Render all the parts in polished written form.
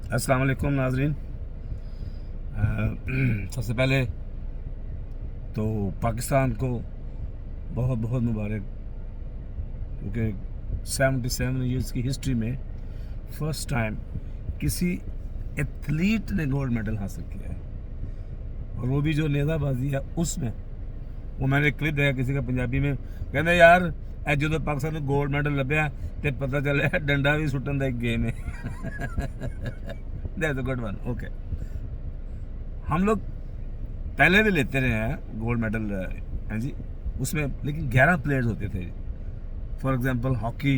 अस्सलाम वालेकुम नाजरीन। सबसे पहले तो पाकिस्तान को बहुत बहुत मुबारक, क्योंकि 77 ईयर्स की हिस्ट्री में फर्स्ट टाइम किसी एथलीट ने गोल्ड मेडल हासिल किया है, और वो भी जो नेज़ाबाजी है उसमें। वो मैंने क्लिप देखा किसी का पंजाबी में, कहते यार जो तो पाकिस्तान को गोल्ड मेडल लभ्या तो पता चले डंडा भी सुटन का एक गेम है। That's a good one. Okay, हम लोग पहले भी लेते रहे हैं गोल्ड मेडल हैं जी उसमें, लेकिन 11 प्लेयर्स होते थे। फॉर एग्जांपल हॉकी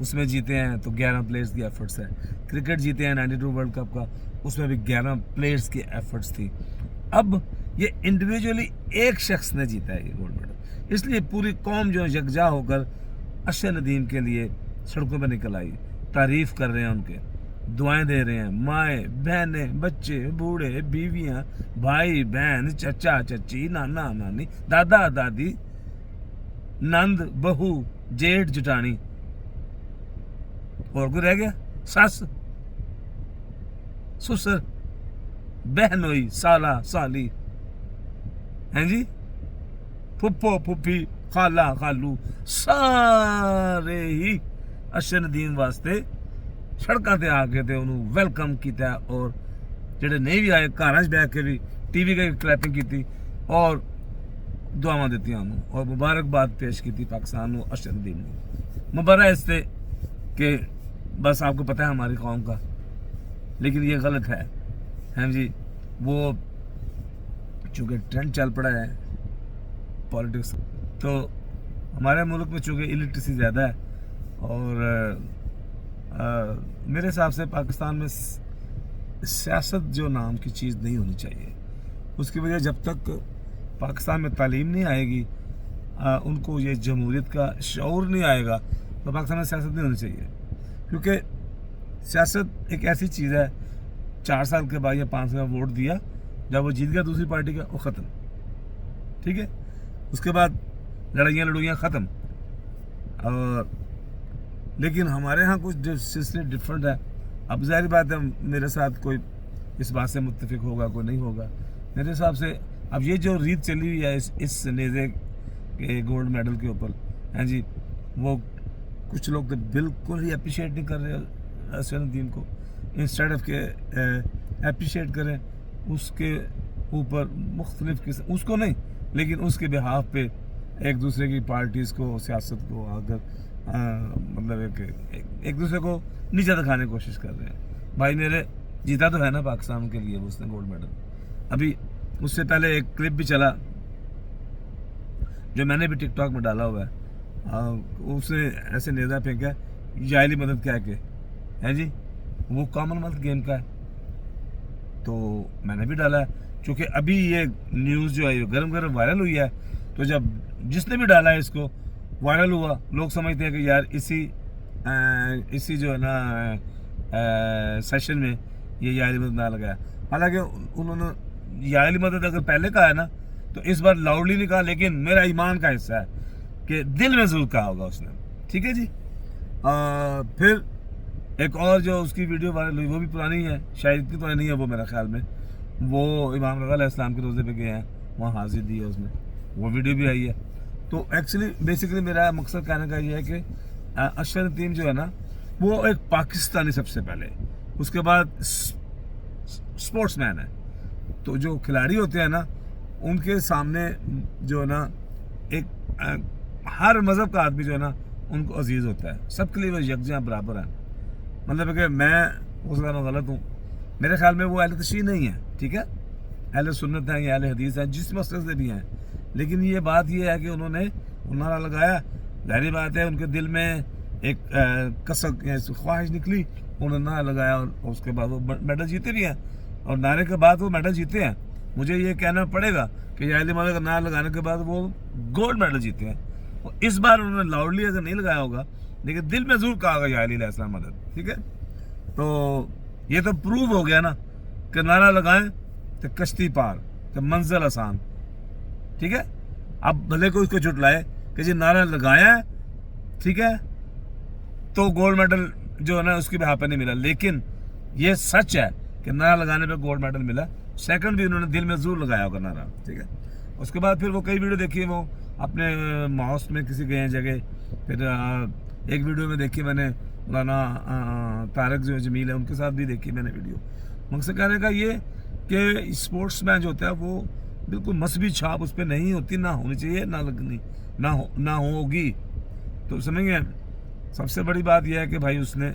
उसमें जीते हैं तो 11 प्लेयर्स की एफर्ट्स है। क्रिकेट जीते हैं 92 वर्ल्ड कप का, उसमें भी 11 प्लेयर्स की एफर्ट्स थी। अब ये इंडिविजुअली एक शख्स ने जीता है ये गोल्ड मेडल, इसलिए पूरी कौम जो यकजा होकर अशर नदीम के लिए सड़कों पर निकल आई, तारीफ कर रहे हैं उनके, दुआएं दे रहे हैं। माए बहनें, बच्चे, बूढ़े, बीवियां, भाई बहन, चचा चची, नाना नानी, दादा दादी, नंद बहू, जेठ जटानी, और कोई रह गया? सस ससुर, बहनोई, साला साली, हैं जी, फुप्पो फुप्पी, खाला खालू, सारे ही अशर नदीम वास्ते सड़कों पर आके तो उन्होंने वेलकम किया, और जेडे नहीं भी आए घर बैठ के भी टीवी की क्लैपिंग की और दुआवां दी उन्होंने, और मुबारकबाद पेश की पाकिस्तान को, अशर नदीम को मुबारक इससे कि बस आपको पता है हमारी कौम का, लेकिन ये गलत है हैं जी। वो चूँकि ट्रेंड चल पड़ा है पॉलिटिक्स, तो हमारे मुल्क में चूँकि इलिटरेसी ज़्यादा है, और मेरे हिसाब से पाकिस्तान में सियासत जो नाम की चीज़ नहीं होनी चाहिए। उसकी वजह जब तक पाकिस्तान में तालीम नहीं आएगी, उनको ये जमहूरियत का शऊर नहीं आएगा, तो पाकिस्तान में सियासत नहीं होनी चाहिए। क्योंकि सियासत एक ऐसी चीज़ है, 4 साल के बाद या 5 साल वोट दिया, जब वो जीत गया दूसरी पार्टी का, वो ख़त्म, ठीक है। उसके बाद लड़ाइयाँ ख़त्म। और लेकिन हमारे यहाँ कुछ सिलसिले डिफरेंट है। अब ज़ाहिर बात है मेरे साथ कोई इस बात से मुत्तफिक होगा, कोई नहीं होगा। मेरे हिसाब से अब ये जो रीत चली हुई है इस नेज़े के गोल्ड मेडल के ऊपर हैं जी, वो कुछ लोग तो बिल्कुल ही अप्रिशिएट नहीं कर रहे अशर नदीम को। इंस्टेड ऑफ के अप्रिशिएट करें उसके ऊपर मुख्तलिफ किस्म, उसको नहीं लेकिन उसके बिहाफ पे एक दूसरे की पार्टीज़ को, सियासत को आकर मतलब एक दूसरे को नीचा दिखाने की कोशिश कर रहे हैं। भाई मेरे जीता तो है ना पाकिस्तान के लिए वो उसने गोल्ड मेडल। अभी उससे पहले एक क्लिप भी चला जो मैंने भी टिकटॉक में डाला हुआ है, उसने ऐसे नेज़ा फेंका जायली मदद कह के, है जी, वो कॉमनवेल्थ गेम का है, तो मैंने भी डाला है। क्योंकि अभी ये न्यूज़ जो है गरम गरम वायरल हुई है, तो जब जिसने भी डाला है इसको वायरल हुआ, लोग समझते हैं कि यार इसी जो है ना सेशन में ये याली मदद ना लगाया। हालांकि उन्होंने याली मदद अगर पहले कहा है ना, तो इस बार लाउडली नहीं कहा, लेकिन मेरा ईमान का हिस्सा है कि दिल में ज़रूर कहा होगा उसने, ठीक है जी। फिर एक और जो उसकी वीडियो वायरल हुई, वो भी पुरानी है, शायद इतनी पुरानी नहीं है वो मेरा ख्याल में, वो इमाम रज़ा अलैहिस्सलाम के रोज़े पे गए हैं, वहाँ हाजिर दी है उसमें, वो वीडियो भी आई है। तो एक्चुअली बेसिकली मेरा मकसद कहने का ये है कि अशर नदीम जो है ना, वो एक पाकिस्तानी सबसे पहले, उसके बाद स्पोर्ट्समैन है। तो जो खिलाड़ी होते हैं ना, उनके सामने जो है ना एक हर मज़हब का आदमी जो है ना उनको अजीज़ होता है, सबके लिए वो यकजा बराबर है। मतलब कि मैं उस गलत हूँ, मेरे ख्याल में वो अहले तशरीह नहीं है, ठीक है, अहले सुन्नत हैं या अहले हदीस हैं, जिस मसले से भी हैं। लेकिन ये बात ये है कि उन्होंने नारा लगाया, जाहिर बात है उनके दिल में एक कसक ख्वाहिश निकली, उन्होंने नारा लगाया, और उसके बाद वो मेडल जीते भी हैं, और नारे के बाद वो मेडल जीते हैं। मुझे ये कहना पड़ेगा कि याली मदद का नारा लगाने के बाद वो गोल्ड मेडल जीते हैं। और इस बार उन्होंने लाउडली अगर नहीं लगाया होगा, लेकिन दिल में ज़रूर कहा होगा याली अलैहिस्सलाम मदद, ठीक है। तो ये तो प्रूव हो गया ना कि नारा लगाएं तो कश्ती पार, तो मंजिल आसान, ठीक है। अब भले कोई उसको जुटलाए कि जी नारा लगाया है, ठीक है, तो गोल्ड मेडल जो है ना उसकी भी यहाँ पे नहीं मिला, लेकिन ये सच है कि नारा लगाने पे गोल्ड मेडल मिला। सेकंड भी उन्होंने दिल में जरूर लगाया होगा नारा, ठीक है। उसके बाद फिर वो कई वीडियो देखी, वो अपने माउस में किसी गए जगह, फिर एक वीडियो में देखी मैंने मौलाना तारक जो जमील है उनके साथ भी देखी मैंने वीडियो। मकसद कहने का ये कि स्पोर्ट्स मैन जो होता है वो बिल्कुल मसबी छाप उस पर नहीं होती, ना होनी चाहिए, ना लगनी, ना होगी। तो समझेंगे, सबसे बड़ी बात यह है कि भाई उसने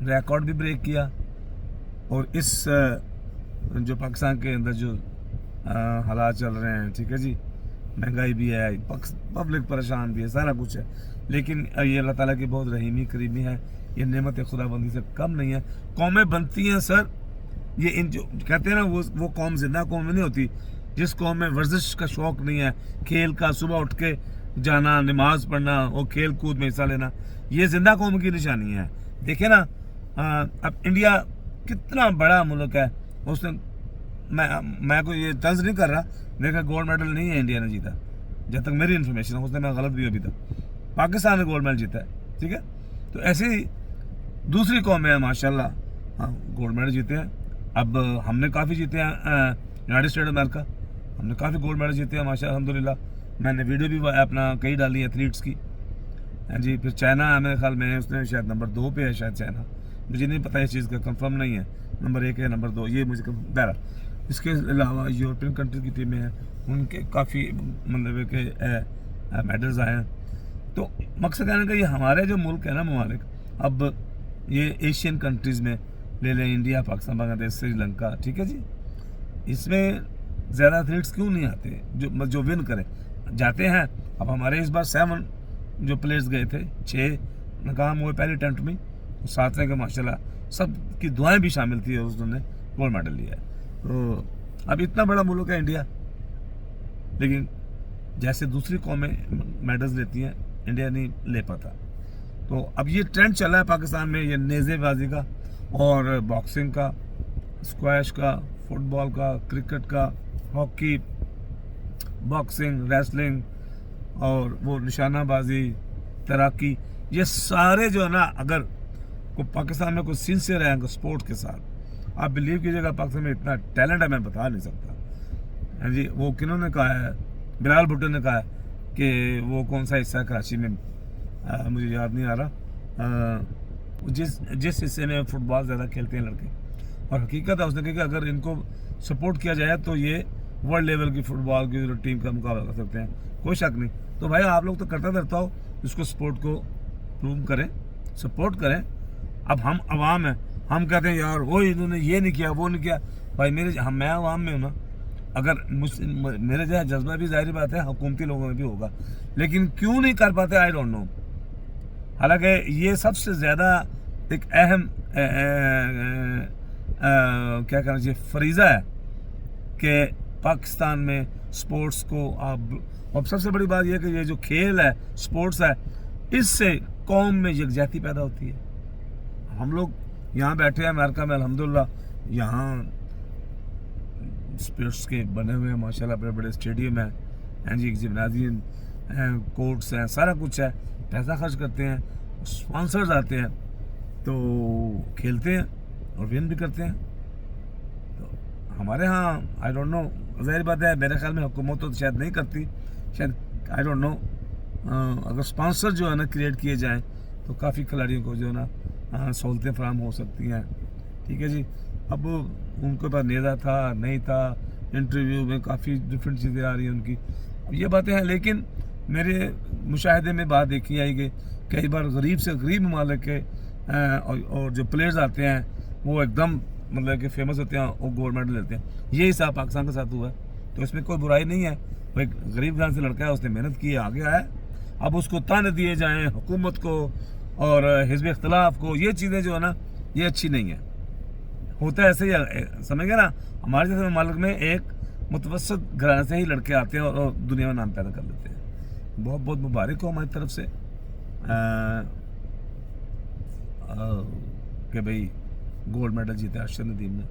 रिकॉर्ड भी ब्रेक किया, और इस जो पाकिस्तान के अंदर जो हालात चल रहे हैं, ठीक है जी, महंगाई भी है, पब्लिक परेशान भी है, सारा कुछ है, लेकिन ये अल्लाह ताला की बहुत रहीमी करीमी है, ये नेमत खुदाबंदी से कम नहीं है। कौमें बनती हैं सर, ये इन जो कहते हैं ना वो कौम जिंदा कौम नहीं होती जिस कौम में वर्जिश का शौक़ नहीं है, खेल का, सुबह उठ के जाना, नमाज पढ़ना और खेल कूद में हिस्सा लेना, ये जिंदा कौम की निशानी है। देखिए ना, अब इंडिया कितना बड़ा मुल्क है, उसने मैं कोई ये तंज नहीं कर रहा, देखा गोल्ड मेडल नहीं है इंडिया ने जीता, जब तक मेरी इन्फॉर्मेशन है, उसने मैं गलत भी अभी तक, पाकिस्तान ने गोल्ड मेडल जीता है, ठीक है। तो ऐसे ही दूसरी कौमें हैं माशाल्लाह, हाँ गोल्ड मेडल जीते हैं। अब हमने काफ़ी जीते हैं, यूनाइटेड स्टेट अमेरिका हमने काफ़ी गोल्ड मेडल जीते हैं माशा अल्हम्दुलिल्लाह। मैंने वीडियो भी अपना कई डाली है एथलीट्स की, हाँ जी। फिर चाइना है, मेरे ख्याल में उसने शायद नंबर 2 पे है, शायद चाइना, मुझे नहीं पता इस चीज़ का, कंफर्म नहीं है, नंबर 1 है नंबर 2 ये मुझे बहरा। इसके अलावा यूरोपियन कंट्री की टीमें हैं, उनके काफ़ी मतलब के मेडल्स आए हैं। तो मकसद कहने का ये हमारे जो मुल्क है ना ममालिक, अब ये एशियन कंट्रीज़ में ले लें, इंडिया, पाकिस्तान, बांग्लादेश, श्रीलंका, ठीक है जी, इसमें ज़्यादा एथलीट्स क्यों नहीं आते जो विन करें, जाते हैं। अब हमारे इस बार 7 जो प्लेयर्स गए थे, 6 नाकाम हुए पहले अटेम्प्ट में, 7वें का माशाल्लाह सब की दुआएं भी शामिल थी और उसने गोल्ड मेडल लिया है। तो अब इतना बड़ा मुल्क है इंडिया, लेकिन जैसे दूसरी कौमें मेडल्स लेती हैं, इंडिया नहीं ले पाता। तो अब ये ट्रेंड चला है पाकिस्तान में, ये नेज़ेबाजी का और बॉक्सिंग का, स्क्वैश का, फुटबॉल का, क्रिकेट का, हॉकी, बॉक्सिंग, रेसलिंग और वो निशानाबाजी, तैराकी, ये सारे जो है ना, अगर को पाकिस्तान में कोई सिंसियर है स्पोर्ट के साथ, आप बिलीव कीजिएगा पाकिस्तान में इतना टैलेंट है मैं बता नहीं सकता। हाँ जी, वो किन्होंने कहा है, बिलाल भुट्टो ने कहा है कि वो कौन सा हिस्सा है कराची में, मुझे याद नहीं आ रहा, जिस हिस्से में फुटबॉल ज़्यादा खेलते हैं लड़के, और हकीकत है उसने कहा कि अगर इनको सपोर्ट किया जाए तो ये वर्ल्ड लेवल की फुटबॉल की टीम का मुकाबला कर सकते हैं, कोई शक नहीं। तो भाई आप लोग तो करता रहता हो, इसको सपोर्ट को प्रूव करें, सपोर्ट करें। अब हम अवाम हैं, हम कहते हैं यार वो इन्होंने ये नहीं किया, वो नहीं किया, भाई मैं अवाम में हूँ ना, अगर मेरे जैसा जज्बा भी जाहिर बात है हुकूमती लोगों में भी होगा, लेकिन क्यों नहीं कर पाते आई डोंट नो। हालांकि ये सबसे ज़्यादा एक अहम क्या कहना चाहिए फरीज़ा है कि पाकिस्तान में स्पोर्ट्स को अब सबसे बड़ी बात यह कि ये जो खेल है, स्पोर्ट्स है, इससे कौम में यकजहती पैदा होती है। हम लोग यहाँ बैठे हैं अमेरिका में, अल्हम्दुलिल्लाह यहाँ स्पोर्ट्स के बने हुए हैं माशाल्लाह, बड़े बड़े स्टेडियम हैं, हैं जी, जिम्नाजियम हैं, कोर्ट्स हैं, सारा कुछ है, पैसा खर्च करते हैं, स्पॉन्सर्स आते हैं, तो खेलते हैं और विन भी करते हैं। तो हमारे यहाँ आई डोंट नो, ज़ाहिर बात है मेरे ख्याल में हुकूमत तो शायद नहीं करती, शायद आई डोंट नो, अगर स्पॉन्सर जो है ना क्रिएट किए जाएँ तो काफ़ी खिलाड़ियों को जो है ना सहूलतें फराहम हो सकती हैं, ठीक है जी। अब उनके पास नेज़ा था नहीं था, इंटरव्यू में काफ़ी डिफरेंट चीज़ें आ रही हैं उनकी, ये बातें हैं। लेकिन मेरे मुशाहिदे में बात देखी आई कि कई बार गरीब से गरीब ममालिक के और जो प्लेयर्स आते हैं वो एकदम मतलब कि फेमस होते हैं और गोल्ड मेडल लेते हैं। ये हिसाब पाकिस्तान के साथ हुआ है, तो इसमें कोई बुराई नहीं है। भाई गरीब घराने से लड़का है, उसने मेहनत की, आगे आया, अब उसको ताने दिए जाएँ हुकूमत को और हिज़्ब इख्तिलाफ को, ये चीज़ें जो है ना ये अच्छी नहीं है। होता है ऐसे ही, समझ गए ना, हमारे जैसे ममालिक में एक मुतवस्सित घराने से ही लड़के आते हैं और दुनिया में नाम पैदा कर लेते हैं। बहुत बहुत मुबारक हो हमारी तरफ से कि भाई गोल्ड मेडल जीता अरशद नदीम ने,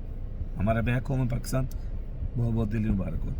हमारा बैक होम है पाकिस्तान, बहुत बहुत दिली मुबारक हो।